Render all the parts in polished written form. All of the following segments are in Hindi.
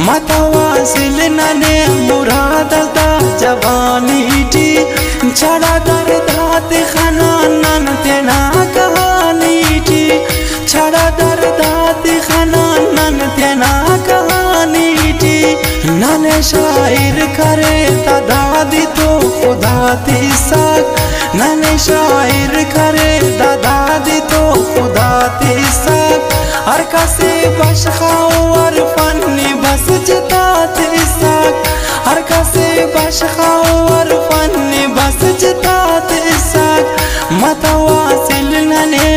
मतवासिल नने मुराद दा जवानी टी छड़ा दर्दात खनानन तेना कहानी टी छड़ा दर्दात खनानन तेना कहानी टी नने शायर करे दादी तो खुदा ती साक नने शायर करे दादी तो खुदा ती साक हर कसे बशखावर फन्नी बस जतात इसाक हर कसे बशखावर फन्नी बस जतात इसाक मतवासिल नने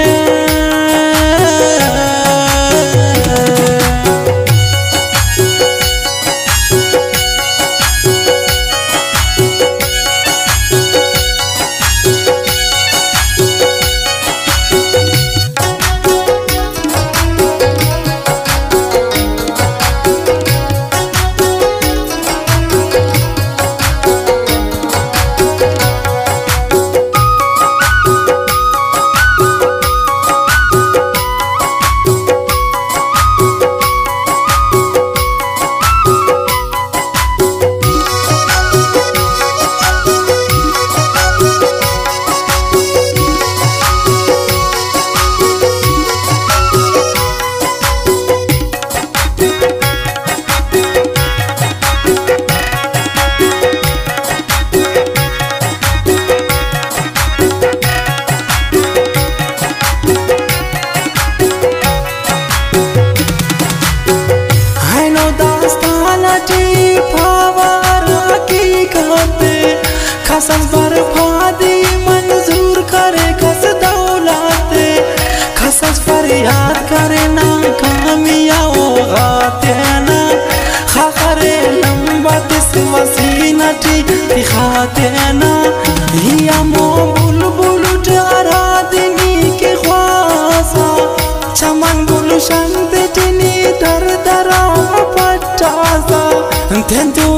खसम बर्बादी मंजूर करे खस दौलते खसस फरियाद करे ना कामिया गाते ना खखरे लंबा तिस वसीनटी दिखाते ना हिया मो बुलबुल डरा दिनी के ख्वासा चमन गुलशन तिनी दर दरा पटासा तेंदु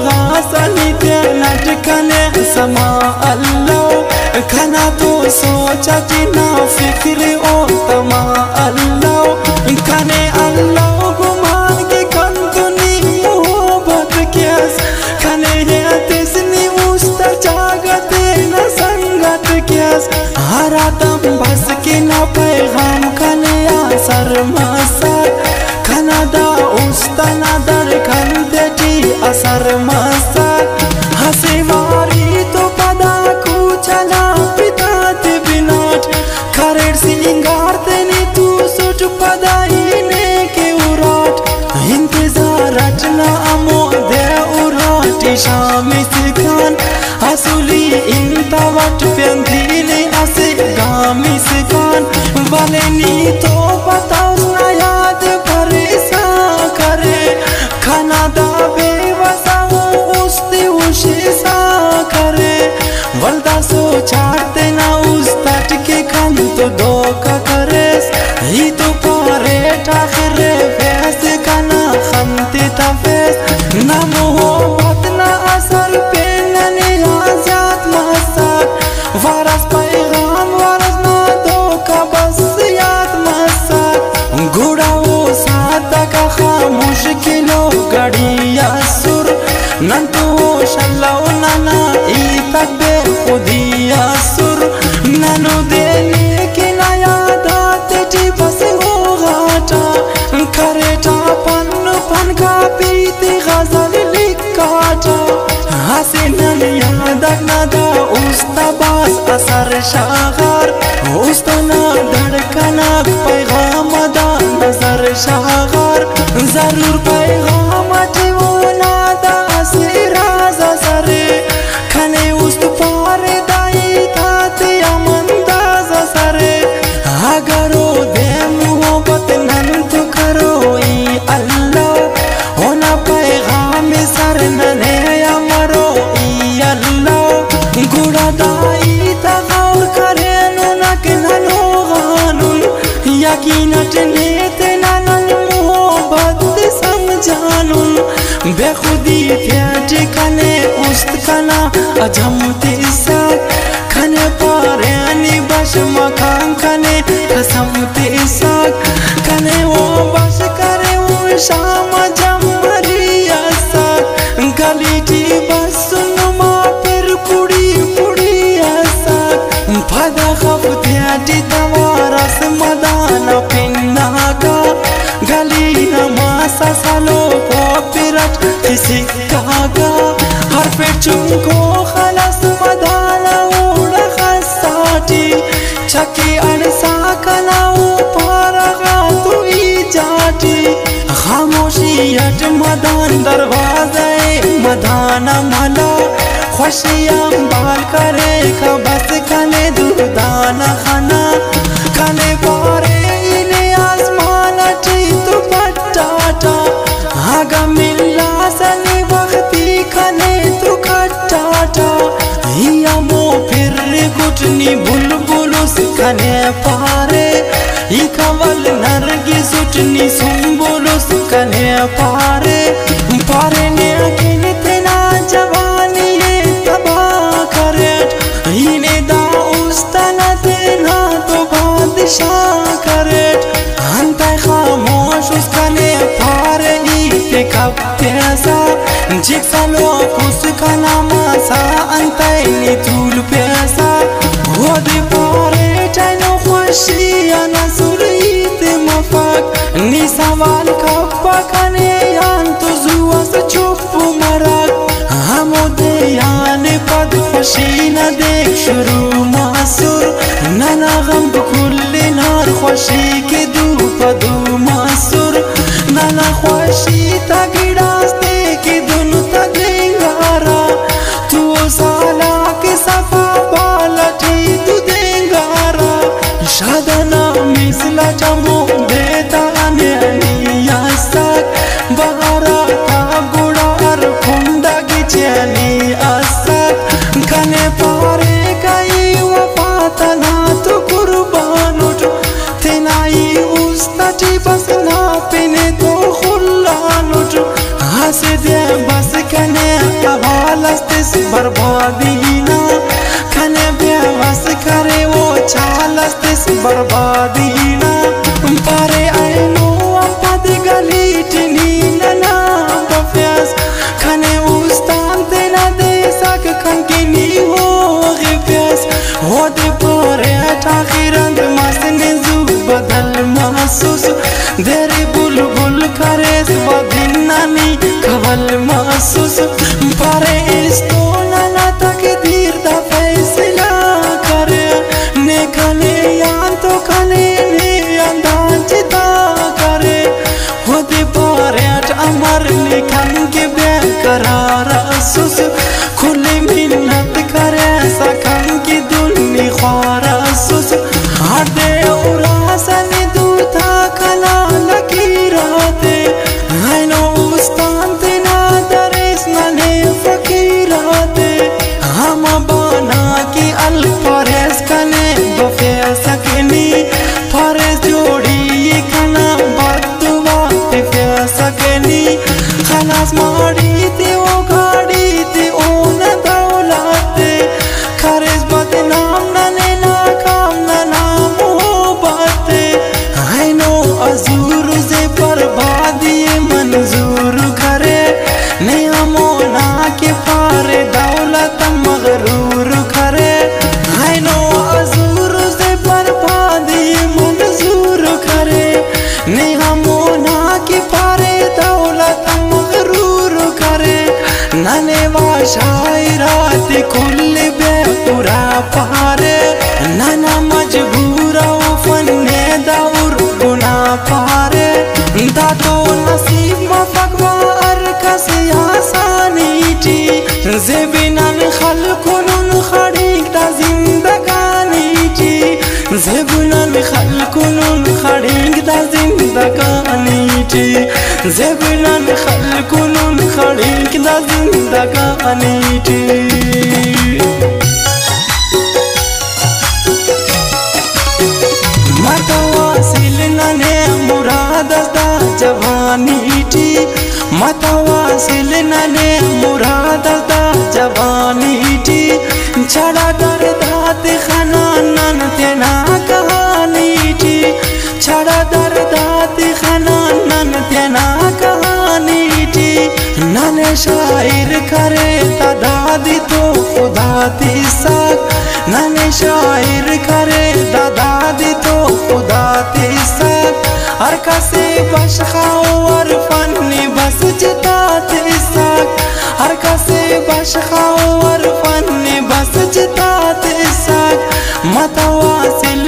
गासनी तेना टकने समा अल्लाह खाना तो सोचा ना फिक्र ओ तमा अल्लाह खाने अल्लाह गुमान के कंतुनी मोहब्बत क्यास खाने है तिसनी उस्ता जागते न संगत क्यास हरा दम बस के ना पैगाम खाने असर मसाक खाना दा उस्ता ना दर खंदे टी असर मसाक हसे मारी तो पदा कुचला पितात बिनाट खरेड़ सिंगार तेनी तू सुट पदाई ने के उराट इंतजार रचना अमो दे उराटी शामी सिखान असुली इंता वट प्यंदीले असे गामी सिखान वाले नी तो पता उसना याद भरे सा करे खाना दा बेवसा सा करे वल्दा सो चाहते ना उस तट के खन तो दो का करेस ही तो पारे टाखरे फैस खाना खमते तफेस ना मोहब्बत ना असर पे नने आजाद मसाक वारस पैगाम वारस ना दो का बस याद मसाक गुड़ा वो सादा का खामोश किलो गड़िया सुर नंतु शल्लाउ नाना इतक बे खुदिया सुर ननु देने के नया दाते टी बस हो घाटा खरेटा पन पन का पीती गजल लिखाटा हसीनन यादक नदा उस्ता बास असर शागार उस्तना धड़कना पैगाम दा नजर शागार जरूर पैगाम वो नादा राजा सरे खने उस्त पारे दाई ताते अमंदाजा सरे अगरो दे मोहब्बत नन तो करो ई अल्लाह होना पैगाम सर नने अमरो ई अल्लाह गुड़ा दाई ता गौर झमती साक खने पारेनी बस मकान खने कसमती साक खने वो बस करे वो शाम जमरिया साक गलीटी बस सुनमा फिर पुड़ी पुड़िया साक फदा खपते दी तवारस मदाना पिन्ना का गली नमासा सालो को पिरट किसी कागा हर पे चुनको खलास मदाना उड़ा खसाटी चकी अनसा कलाओ पारगा तू जाटी खामोशियत मदान दरवाज़े मदाना मला खुशियाँ बाल करे का बस कने दुदाना खाना कने पारे इन्हें आसमान टी तो पटाटा आगा मिला सनी वक्ती कने तो खटाटा हिया मो फिर गुटनी बुलबुलुस कने पारे ही कवल नरगी सुटनी सुम्बुलुस कने पारे पारे ने अकिन तेना जवानी ये तबा करेट हिने दा उस्तना तेना तो बादशाह करेट अंता खामोश उसकने पारे ही कब पैसा जिक्सा लोग उसका नामासा अंता इन्हीं तूल पैसा वो दे पारे टाइनो खुशियाँ न सुरीत मफाक नी सवाल कब्बा कने यान तो जुआ से चुप मराक हमो दे यान पद खुशी न देख शुरू मासुर नना गम बकुल्ले नार खुशी के दू पदू मासुर नना खुशी तगिड़ास दे के दुनु तगेंगारा तू साला के सफा बालटी तू देंगारा शादना मिसला जमो देता अनिया साक बहारा का गुड़ार फुंडा की चैनी आसाक कने पारे कई वफातना तो कुर्बान उठो तेनाई उस्ताटी बस ना पिने तो खुल्लान उठो हंस दे बस कने हवालस्तिस बर्बादीना कने बेवस करे वो चालस्तिस बर्बादीना पारे आइनो अपद गली टिनी नना बफ्यास कने उस्तान तेना दे सक खंकिनी हो गिफ्यास हो दे पारे आखिरंग मसने जू बदल महसूस देरी बुलबुल करे स्वदिनानी कवल महसूस पारे इस तो नना तक दीर दा फैसला करे ने कने यान तो कने ने अंदान चिता करे हो दे पारे अमर लिखन के बेकरार असूस खुली मिन्नत करे सकन की दुल्ली ख्वार असूस हादे उरासनी दूता कला लकीराते आइनो उस्तान तेना दरेस नने फकीराते हम बना की अल फरेस कने बफे सकनी फरेस जोड़ी कना बदुआ पे सकनी खलास मारी ते ओ गाड़ी ते ओ न दौलते खरेस बदनाम नने ना काम ना नाम हो बाते आइनो अजूर से बर्बादी मंजूर करे नया मोना के पारे दौलत मगरूर करे आइनो अजूर से बर्बादी मंजूर करे नया मोना के पारे दौलत मगरूर करे नने वा शायरात कुल बेपुरा पारे नना मजबूरा फन्ने दौर गुना पारे दातो नसीब मफकवार कसी आसानी टी ज़ेबिनन खलकुन खड़ीक दा जिंदगानी टी ज़ेबिनन खलकुन खड़ीक दा जिंदगानी टी ज़ेबिनन खलकुन खड़ीक दा जिंदगानी टी मतवासिल नने मुराद दा जवानी टी मतवासिल नने मुराद दा जवानी टी छड़ा दर्दात खनानन तेना कहानी टी छड़ा दर्दात खनानन तेना कहानी टी नाने शायर करे दादी तो खुदा ती साक नाने शायर करे दादी तो खुदा ती साक हर कसे बशखावर फन्नी बस जिता ती साक हर कसे बशखावर फन्नी बस जिता ती साक मतवासिल